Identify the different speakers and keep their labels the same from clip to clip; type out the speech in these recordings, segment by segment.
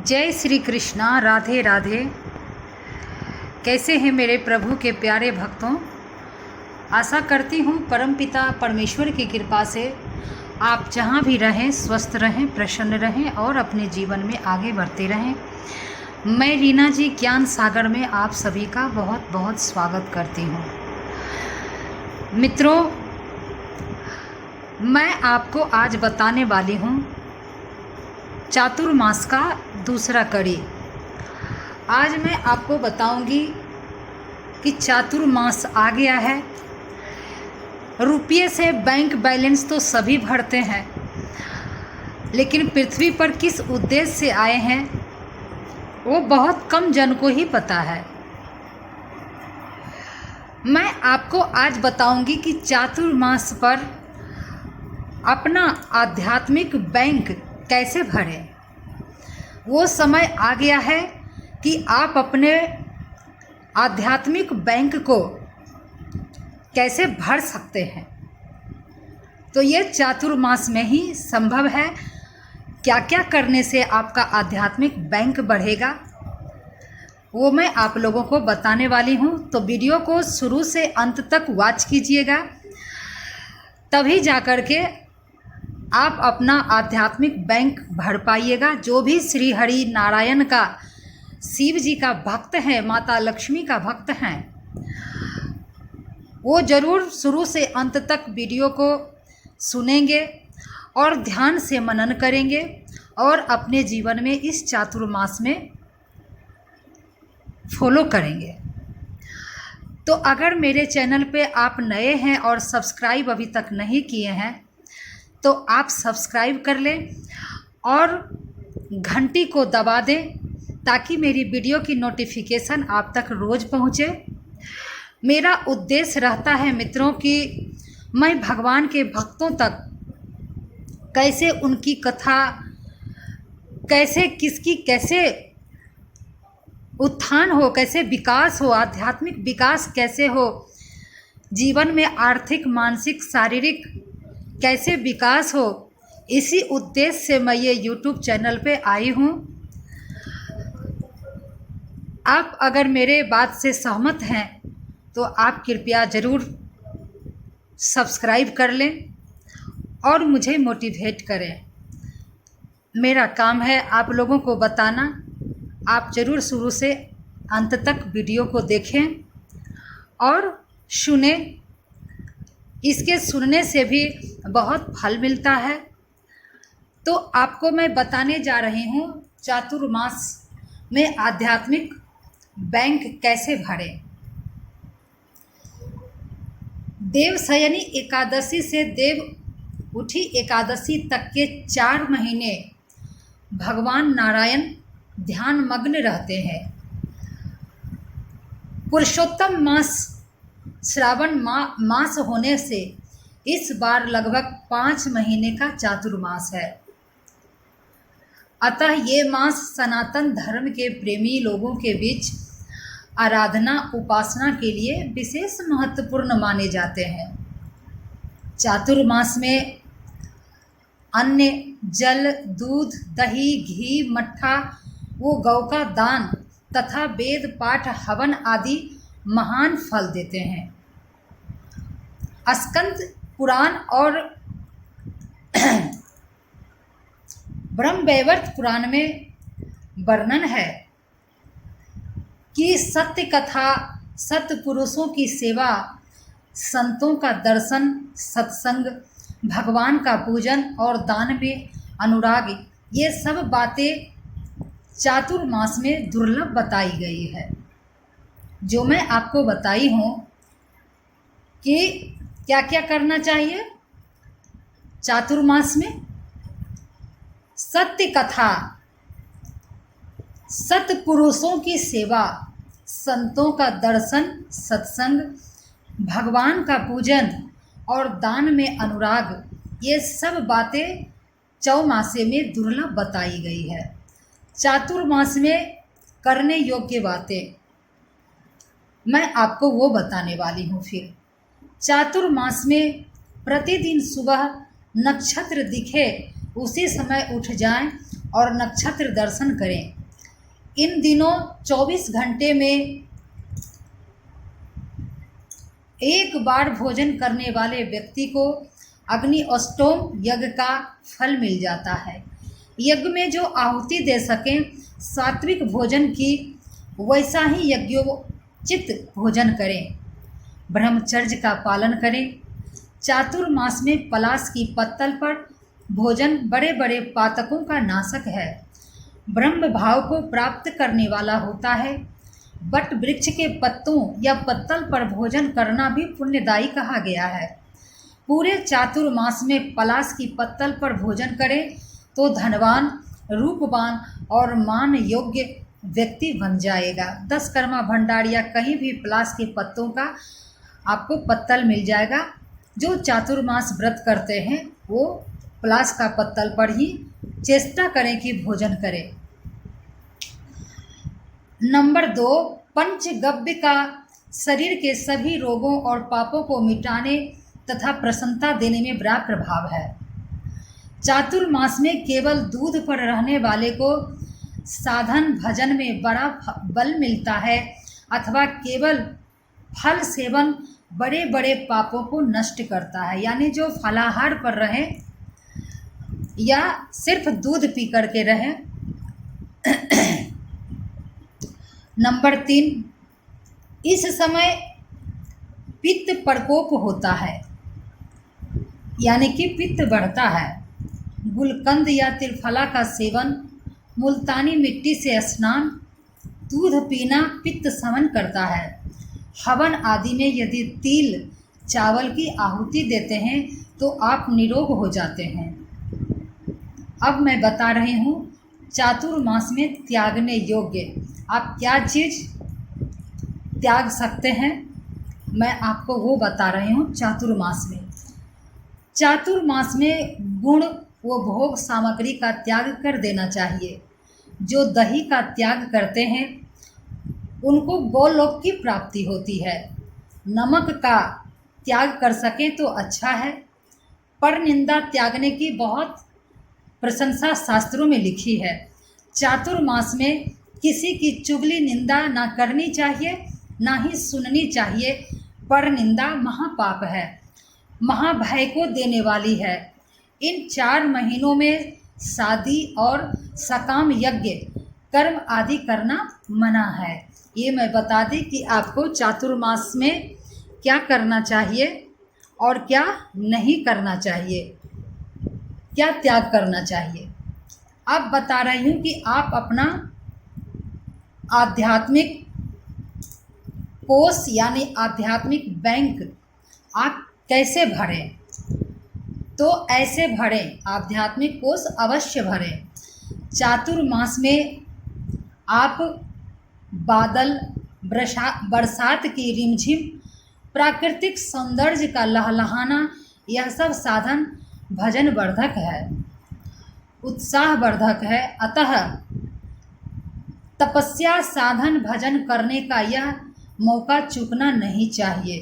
Speaker 1: जय श्री कृष्णा। राधे राधे। कैसे हैं मेरे प्रभु के प्यारे भक्तों। आशा करती हूँ परमपिता परमेश्वर की कृपा से आप जहाँ भी रहें स्वस्थ रहें, प्रसन्न रहें और अपने जीवन में आगे बढ़ते रहें। मैं रीना जी ज्ञान सागर में आप सभी का बहुत बहुत स्वागत करती हूँ। मित्रों, मैं आपको आज बताने वाली हूँ चातुर्मास का दूसरा कड़ी। आज मैं आपको बताऊंगी कि चातुर्मास आ गया है। रुपये से बैंक बैलेंस तो सभी भरते हैं, लेकिन पृथ्वी पर किस उद्देश्य से आए हैं वो बहुत कम जन को ही पता है। मैं आपको आज बताऊंगी कि चातुर्मास पर अपना आध्यात्मिक बैंक कैसे भरें। वो समय आ गया है कि आप अपने आध्यात्मिक बैंक को कैसे भर सकते हैं। तो ये चातुर्मास में ही संभव है। क्या क्या करने से आपका आध्यात्मिक बैंक बढ़ेगा वो मैं आप लोगों को बताने वाली हूँ। तो वीडियो को शुरू से अंत तक वॉच कीजिएगा, तभी जाकर के आप अपना आध्यात्मिक बैंक भर पाइएगा। जो भी श्री हरि नारायण का, शिव जी का भक्त है, माता लक्ष्मी का भक्त हैं, वो ज़रूर शुरू से अंत तक वीडियो को सुनेंगे और ध्यान से मनन करेंगे और अपने जीवन में इस चातुर्मास में फॉलो करेंगे। तो अगर मेरे चैनल पे आप नए हैं और सब्सक्राइब अभी तक नहीं किए हैं तो आप सब्सक्राइब कर लें और घंटी को दबा दें ताकि मेरी वीडियो की नोटिफिकेशन आप तक रोज़ पहुँचे। मेरा उद्देश्य रहता है मित्रों कि मैं भगवान के भक्तों तक कैसे उनकी कथा, कैसे किसकी कैसे उत्थान हो, कैसे विकास हो, आध्यात्मिक विकास कैसे हो, जीवन में आर्थिक, मानसिक, शारीरिक कैसे विकास हो, इसी उद्देश्य से मैं ये YouTube चैनल पे आई हूँ। आप अगर मेरे बात से सहमत हैं तो आप कृपया ज़रूर सब्सक्राइब कर लें और मुझे मोटिवेट करें। मेरा काम है आप लोगों को बताना। आप ज़रूर शुरू से अंत तक वीडियो को देखें और सुने। इसके सुनने से भी बहुत फल मिलता है। तो आपको मैं बताने जा रही हूँ चातुर्मास में आध्यात्मिक बैंक कैसे भरें। देवशयनी एकादशी से देव उठी एकादशी तक के 4 महीने भगवान नारायण ध्यान मग्न रहते हैं। पुरुषोत्तम मास श्रावण मास होने से इस बार लगभग 5 महीने का चातुर्मास है। अतः ये मास सनातन धर्म के प्रेमी लोगों के बीच आराधना उपासना के लिए विशेष महत्वपूर्ण माने जाते हैं। चातुर्मास में अन्न, जल, दूध, दही, घी, मट्ठा वो गौ का दान तथा वेद पाठ, हवन आदि महान फल देते हैं। स्कंद पुराण और ब्रह्मवैवर्त पुराण में वर्णन है कि सत्य कथा, सत्य पुरुषों की सेवा, संतों का दर्शन, सत्संग, भगवान का पूजन और दान में अनुराग, ये सब बातें चातुर्मास में दुर्लभ बताई गई है। जो मैं आपको बताई हूँ कि क्या क्या करना चाहिए चातुर्मास में। सत्य कथा, सत्य पुरुषों की सेवा, संतों का दर्शन, सत्संग, भगवान का पूजन और दान में अनुराग, ये सब बातें चौमासे में दुर्लभ बताई गई है। चातुर्मास में करने योग्य बातें मैं आपको वो बताने वाली हूँ। फिर चातुर्मास में प्रतिदिन सुबह नक्षत्र दिखे उसी समय उठ जाएं और नक्षत्र दर्शन करें। इन दिनों 24 घंटे में एक बार भोजन करने वाले व्यक्ति को अग्नि अष्टोम यज्ञ का फल मिल जाता है। यज्ञ में जो आहुति दे सकें सात्विक भोजन की, वैसा ही यज्ञोचित भोजन करें। ब्रह्मचर्य का पालन करें। चातुर्मास में पलाश की पत्तल पर भोजन बड़े बड़े पातकों का नाशक है, ब्रह्म भाव को प्राप्त करने वाला होता है। बट वृक्ष के पत्तों या पत्तल पर भोजन करना भी पुण्यदायी कहा गया है। पूरे चातुर्मास में पलाश की पत्तल पर भोजन करें तो धनवान, रूपवान और मान योग्य व्यक्ति बन जाएगा। 10 कर्मा भंडार या कहीं भी पलाश के पत्तों का आपको पत्तल मिल जाएगा। जो चातुर्मास व्रत करते हैं वो पलाश का पत्तल पर ही चेष्टा करें कि भोजन करें। नंबर 2, पंचगव्य का शरीर के सभी रोगों और पापों को मिटाने तथा प्रसन्नता देने में बड़ा प्रभाव है। चातुर्मास में केवल दूध पर रहने वाले को साधन भजन में बड़ा बल मिलता है, अथवा केवल फल सेवन बड़े बड़े पापों को नष्ट करता है। यानी जो फलाहार पर रहे या सिर्फ दूध पी करके रहे। नंबर 3, इस समय पित्त प्रकोप होता है, यानी कि पित्त बढ़ता है। गुलकंद या त्रिफला का सेवन, मुल्तानी मिट्टी से स्नान, दूध पीना पित्त शमन करता है। हवन आदि में यदि तिल चावल की आहुति देते हैं तो आप निरोग हो जाते हैं। अब मैं बता रही हूँ चातुर्मास में त्यागने योग्य आप क्या चीज़ त्याग सकते हैं, मैं आपको वो बता रही हूँ। चातुर्मास में गुण व भोग सामग्री का त्याग कर देना चाहिए। जो दही का त्याग करते हैं उनको गोलोक की प्राप्ति होती है। नमक का त्याग कर सकें तो अच्छा है। पर निंदा त्यागने की बहुत प्रशंसा शास्त्रों में लिखी है। चातुर्मास में किसी की चुगली निंदा ना करनी चाहिए, ना ही सुननी चाहिए। पर निंदा महापाप है, महाभय को देने वाली है। इन 4 महीनों में शादी और सकाम यज्ञ कर्म आदि करना मना है। ये मैं बता दी कि आपको चातुर्मास में क्या करना चाहिए और क्या नहीं करना चाहिए, क्या त्याग करना चाहिए। अब बता रही हूँ कि आप अपना आध्यात्मिक कोष यानी आध्यात्मिक बैंक आप कैसे भरें। तो ऐसे भरें, आध्यात्मिक कोष अवश्य भरें। चातुर्मास में आप बादल, बरसात की रिमझिम, प्राकृतिक सौंदर्य का लहलहाना, यह सब साधन भजन वर्धक है, उत्साह वर्धक है। अतः तपस्या, साधन, भजन करने का यह मौका चूकना नहीं चाहिए।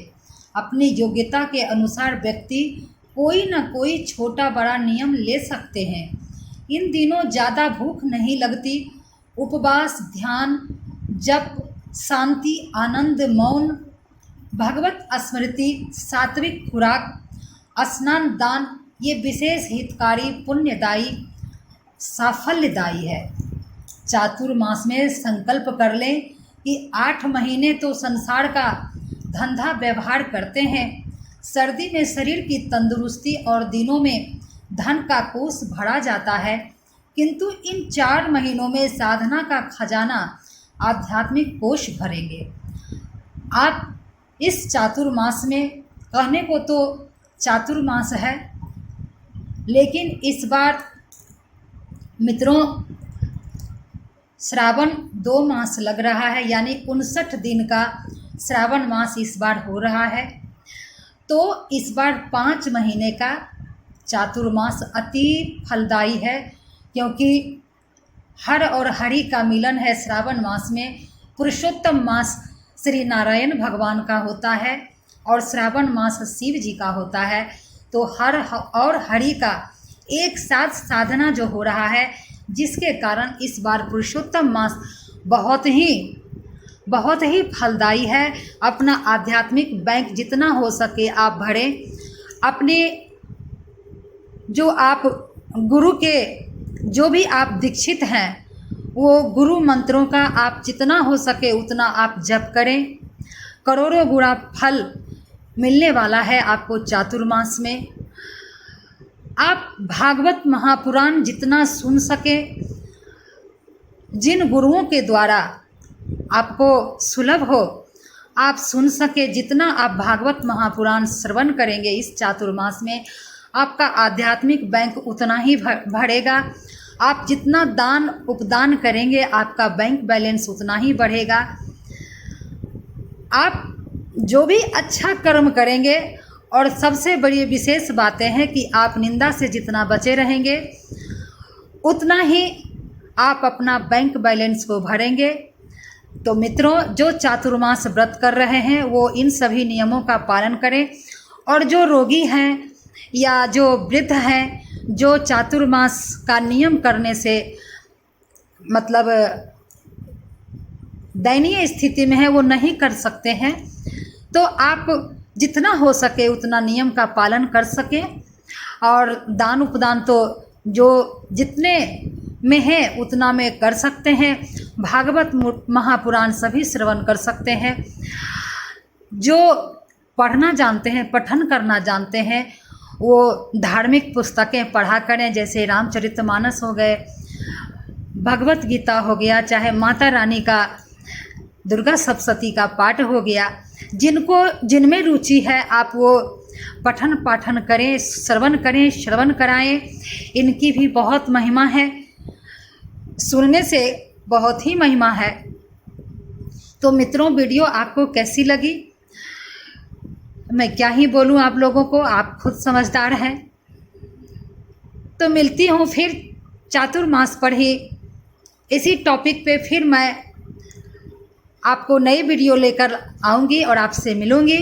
Speaker 1: अपनी योग्यता के अनुसार व्यक्ति कोई न कोई छोटा बड़ा नियम ले सकते हैं। इन दिनों ज़्यादा भूख नहीं लगती। उपवास, ध्यान, जप, शांति, आनंद, मौन, भगवत स्मृति, सात्विक खुराक, स्नान, दान, ये विशेष हितकारी, पुण्यदायी, साफल्यदायी है। चातुर्मास में संकल्प कर लें कि 8 महीने तो संसार का धंधा व्यवहार करते हैं। सर्दी में शरीर की तंदुरुस्ती और दिनों में धन का कोष भरा जाता है, किंतु इन 4 महीनों में साधना का खजाना, आध्यात्मिक कोष भरेंगे। आप इस चातुर्मास में, कहने को तो चातुर्मास है, लेकिन इस बार मित्रों श्रावण 2 मास लग रहा है, यानी 59 दिन का श्रावण मास इस बार हो रहा है। तो इस बार 5 महीने का चातुर्मास अति फलदायी है, क्योंकि हर और हरि का मिलन है। श्रावण मास में पुरुषोत्तम मास श्री नारायण भगवान का होता है और श्रावण मास शिव जी का होता है। तो हर और हरि का एक साथ साधना जो हो रहा है, जिसके कारण इस बार पुरुषोत्तम मास बहुत ही फलदायी है। अपना आध्यात्मिक बैंक जितना हो सके आप भरें। अपने जो आप गुरु के जो भी आप दीक्षित हैं वो गुरु मंत्रों का आप जितना हो सके उतना आप जप करें। करोड़ों गुना फल मिलने वाला है आपको चातुर्मास में। आप भागवत महापुराण जितना सुन सके, जिन गुरुओं के द्वारा आपको सुलभ हो आप सुन सके, जितना आप भागवत महापुराण श्रवण करेंगे इस चातुर्मास में आपका आध्यात्मिक बैंक उतना ही बढ़ेगा। आप जितना दान उपदान करेंगे आपका बैंक बैलेंस उतना ही बढ़ेगा। आप जो भी अच्छा कर्म करेंगे, और सबसे बड़ी विशेष बातें हैं कि आप निंदा से जितना बचे रहेंगे उतना ही आप अपना बैंक बैलेंस को भरेंगे। तो मित्रों, जो चातुर्मास व्रत कर रहे हैं वो इन सभी नियमों का पालन करें, और जो रोगी हैं या जो वृद्ध हैं, जो चातुर्मास का नियम करने से मतलब दयनीय स्थिति में है, वो नहीं कर सकते हैं, तो आप जितना हो सके उतना नियम का पालन कर सकें। और दान उपदान तो जो जितने में है उतना में कर सकते हैं। भागवत महापुराण सभी श्रवण कर सकते हैं। जो पढ़ना जानते हैं, पठन करना जानते हैं, वो धार्मिक पुस्तकें पढ़ा करें, जैसे रामचरितमानस हो गए, भगवत गीता हो गया, चाहे माता रानी का दुर्गा सप्तशती का पाठ हो गया। जिनमें रुचि है आप वो पठन पाठन करें, श्रवण करें, श्रवण कराएं। इनकी भी बहुत महिमा है, सुनने से बहुत ही महिमा है। तो मित्रों, वीडियो आपको कैसी लगी? मैं क्या ही बोलूं आप लोगों को, आप खुद समझदार हैं। तो मिलती हूं फिर चातुर्मास पर ही इसी टॉपिक पे फिर मैं आपको नई वीडियो लेकर आऊँगी और आपसे मिलूँगी।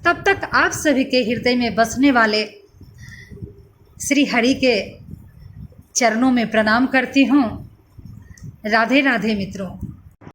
Speaker 1: तब तक आप सभी के हृदय में बसने वाले श्री हरि के चरणों में प्रणाम करती हूँ। राधे राधे मित्रों।